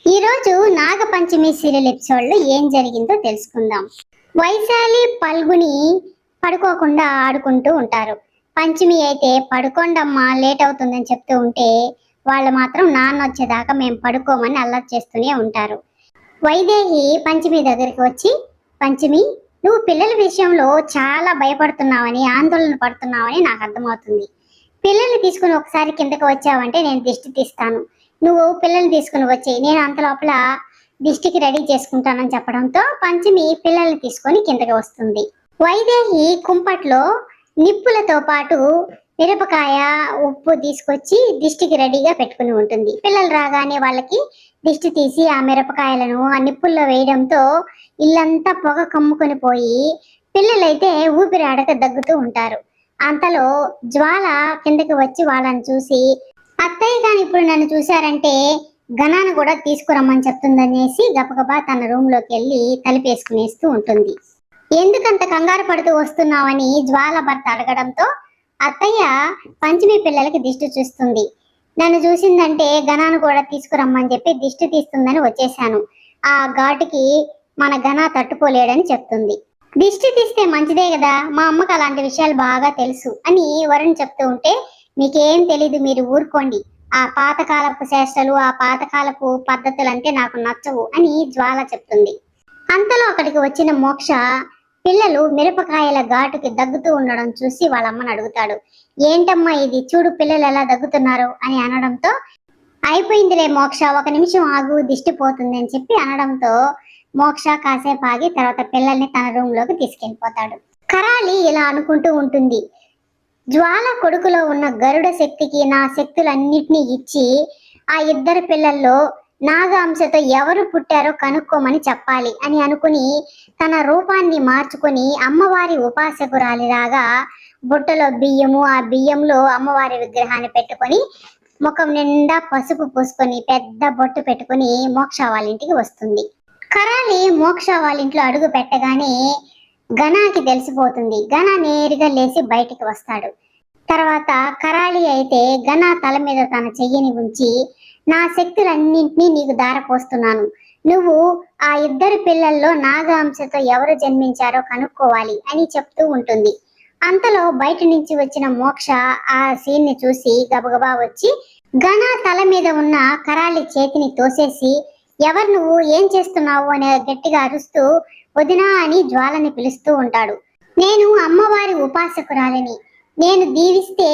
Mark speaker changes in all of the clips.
Speaker 1: ఈ రోజు Nag Panchami serial episode లో ఏం జరిగిందో తెలుసుకుందాం. వైశాలి పల్గుని పడుకోకుండా ఆడుకుంటూ ఉంటారు. పంచమి అయితే పడుకోండమ్మా లేట్ అవుతుందని చెప్తూ ఉంటే వాళ్ళు మాత్రం నాన్న వచ్చేదాకా మేము పడుకోమని అల్లరి చేస్తూనే ఉంటారు. వైదేహి పంచమి దగ్గరికి వచ్చి, పంచమి నువ్వు పిల్లల విషయంలో చాలా భయపడుతున్నావని ఆందోళన పడుతున్నావని నాకు అర్థమవుతుంది. పిల్లల్ని తీసుకుని ఒకసారి కిందకి వచ్చావంటే నేను దిష్టి తీస్తాను. నువ్వు పిల్లల్ని తీసుకుని వచ్చి నేను అంత లోపల దిష్టికి రెడీ చేసుకుంటానని చెప్పడంతో పంచమి పిల్లల్ని తీసుకొని కిందకి వస్తుంది. వైదేహి కుంపట్లో నిప్పులతో పాటు మిరపకాయ ఉప్పు తీసుకొచ్చి దిష్టికి రెడీగా పెట్టుకుని ఉంటుంది. పిల్లలు రాగానే వాళ్ళకి దిష్టి తీసి ఆ మిరపకాయలను ఆ నిప్పుల్లో వేయడంతో ఇల్లంతా పొగ కమ్ముకొని పోయి పిల్లలైతే ఊపిరి ఆడక దగ్గుతూ ఉంటారు. అంతలో జ్వాల కిందకి వచ్చి వాళ్ళని చూసి, అత్తయ్య గాని ఇప్పుడు నన్ను చూశారంటే గణాన్ని కూడా తీసుకురమ్మని చెప్తుందనేసి గబగబా తన రూమ్ లోకి వెళ్ళి తలుపేసుకునేస్తూ ఉంటుంది. ఎందుకంత కంగారు పడుతూ వస్తున్నావని జ్వాల భర్త అడగడంతో, అత్తయ్య పంచమి పిల్లలకి దిష్టి చూస్తుంది, నన్ను చూసిందంటే గణాన్ని కూడా తీసుకురమ్మని చెప్పి దిష్టి తీస్తుందని వచ్చేసాను. ఆ ఘాటుకి మన గణ తట్టుకోలేడని చెప్తుంది. దిష్టి తీస్తే మంచిదే కదా, మా అమ్మకు అలాంటి విషయాలు బాగా తెలుసు అని వరుణ్ చెప్తూ ఉంటే, మీకేం తెలీదు, మీరు ఊరుకోండి, ఆ పాతకాలపు చేష్టలు ఆ పాతకాలపు పద్ధతులు అంటే నాకు నచ్చవు అని జ్వాల చెప్తుంది. అంతలో అక్కడికి వచ్చిన మోక్ష పిల్లలు మిరపకాయల ఘాటుకి దగ్గుతూ ఉండడం చూసి వాళ్ళ అమ్మని అడుగుతాడు. ఏంటమ్మా ఇది, చూడు పిల్లలు ఎలా దగ్గుతున్నారు అని అనడంతో, అయిపోయిందిలే మోక్ష, ఒక నిమిషం ఆగు దిష్టి పోతుంది అని చెప్పి అనడంతో మోక్ష కాసేపు ఆగి తర్వాత పిల్లల్ని తన రూమ్ లోకి తీసుకెళ్లిపోతాడు. కరాలి ఇలా అనుకుంటూ ఉంటుంది, జ్వాల కొడుకులో ఉన్న గరుడ శక్తికి నా శక్తులన్నిటినీ ఇచ్చి ఆ ఇద్దరు పిల్లల్లో నాగాంశతో ఎవరు పుట్టారో కనుక్కోమని చెప్పాలి అని అనుకుని తన రూపాన్ని మార్చుకొని అమ్మవారి ఉపాసకురాలిలాగా బుట్టలో బియ్యము, ఆ బియ్యంలో అమ్మవారి విగ్రహాన్ని పెట్టుకొని ముఖం నిండా పసుపు పూసుకొని పెద్ద బొట్టు పెట్టుకుని మోక్ష వాళ్ళ ఇంటికి వస్తుంది. కరాలి మోక్ష వాళ్ళ ఇంట్లో అడుగు పెట్టగానే గణాకి తెలిసిపోతుంది. గణ నేరుగా లేచి బయటికి వస్తాడు. తర్వాత కరాలి అయితే గణ తల మీద తన చెయ్యిని ఉంచి, నా శక్తులన్నింటినీ నీకు దారపోస్తున్నాను, నువ్వు ఆ ఇద్దరు పిల్లల్లో నాగాంశతో ఎవరు జన్మించారో కనుక్కోవాలి అని చెప్తూ ఉంటుంది. అంతలో బయట నుంచి వచ్చిన మోక్ష ఆ సీన్ ని చూసి గబగబా వచ్చి గణ తల మీద ఉన్న కరాలి చేతిని తోసేసి, ఎవరు నువ్వు, ఏం చేస్తున్నావు అని గట్టిగా అరుస్తూ వదినా అని జ్వాలని పిలుస్తూ ఉంటాడు. నేను అమ్మవారి ఉపాసకురాలిని, నేను దీవిస్తే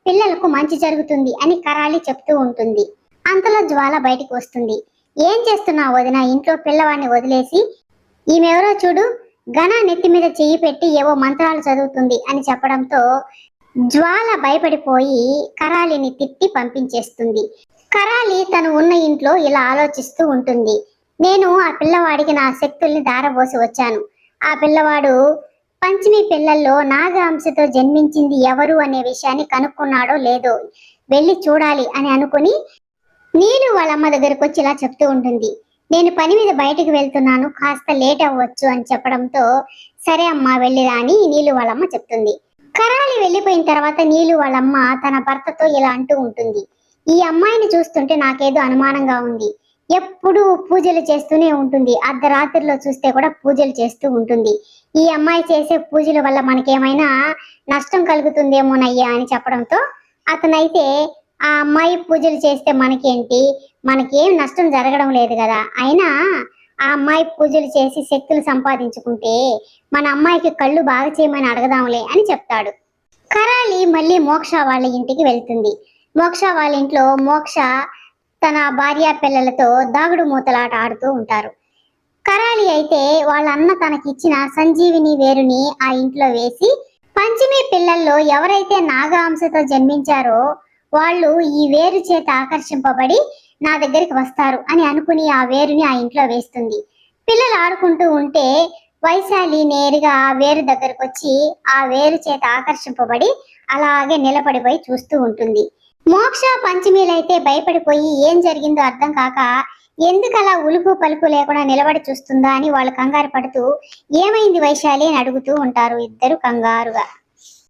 Speaker 1: పిల్లలకు మంచి జరుగుతుంది అని కరాలి చెప్తూ ఉంటుంది. అంతలో జ్వాల బయటికి వస్తుంది. ఏం చేస్తున్నావు వదినా, ఇంట్లో పిల్లవాడిని వదిలేసి, ఈమెవరో చూడు, గణ నెత్తి మీద చెయ్యి పెట్టి ఏవో మంత్రాలు చదువుతుంది అని చెప్పడంతో జ్వాల భయపడిపోయి కరాలిని తిట్టి పంపించేస్తుంది. కరాలి తను ఉన్న ఇంట్లో ఇలా ఆలోచిస్తూ ఉంటుంది, నేను ఆ పిల్లవాడికి నా శక్తుల్ని దారబోసి వచ్చాను, ఆ పిల్లవాడు పంచమి పిల్లల్లో నాగాంశతో జన్మించింది ఎవరు అనే విషయాన్ని కనుక్కున్నాడో లేదో వెళ్ళి చూడాలి అని అనుకుని నీలు వాళ్ళ అమ్మ దగ్గరకు వచ్చి ఇలా చెప్తూ ఉంటుంది, నేను పని మీద బయటకు వెళ్తున్నాను, కాస్త లేట్ అవ్వచ్చు అని చెప్పడంతో, సరే అమ్మ వెళ్ళిరా అని నీలు వాళ్ళమ్మ చెప్తుంది. కరాలి వెళ్ళిపోయిన తర్వాత నీలు వాళ్ళమ్మ తన భర్తతో ఇలా అంటూ ఉంటుంది, ఈ అమ్మాయిని చూస్తుంటే నాకేదో అనుమానంగా ఉంది, ఎప్పుడు పూజలు చేస్తూనే ఉంటుంది, అర్ధరాత్రిలో చూస్తే కూడా పూజలు చేస్తూ ఉంటుంది, ఈ అమ్మాయి చేసే పూజల వల్ల మనకేమైనా నష్టం కలుగుతుందేమోనయ్యా అని చెప్పడంతో, అతనైతే ఆ అమ్మాయి పూజలు చేస్తే మనకేంటి, మనకేం నష్టం జరగడం లేదు కదా, అయినా ఆ అమ్మాయి పూజలు చేసి శక్తులు సంపాదించుకుంటే మన అమ్మాయికి కళ్ళు బాగా చేయమని అడగదాంలే అని చెప్తాడు. కరాలి మళ్ళీ మోక్ష వాళ్ళ ఇంటికి వెళ్తుంది. మోక్ష వాళ్ళ ఇంట్లో మోక్ష తన భార్య పిల్లలతో దాగుడు మూతలాట ఆడుతూ ఉంటారు. కరాలి అయితే వాళ్ళ అన్న తనకి ఇచ్చిన సంజీవిని వేరుని ఆ ఇంట్లో వేసి, పంచమి పిల్లల్లో ఎవరైతే నాగాంశతో జన్మించారో వాళ్ళు ఈ వేరు చేత ఆకర్షింపబడి నా దగ్గరికి వస్తారు అని అనుకుని ఆ వేరుని ఆ ఇంట్లో వేస్తుంది. పిల్లలు ఆడుకుంటూ ఉంటే వైశాలి నేరుగా ఆ వేరు దగ్గరకు వచ్చి ఆ వేరు చేత ఆకర్షింపబడి అలాగే నిలబడిపోయి చూస్తూ ఉంటుంది. మోక్ష పంచమీలైతే భయపడిపోయి ఏం జరిగిందో అర్థం కాక ఎందుకు అలా ఉలుకు పలుకు లేకుండా నిలబడి చూస్తుందా అని వాళ్ళు కంగారు పడుతూ, ఏమైంది వైశాలి అని అడుగుతూ ఉంటారు ఇద్దరు కంగారుగా.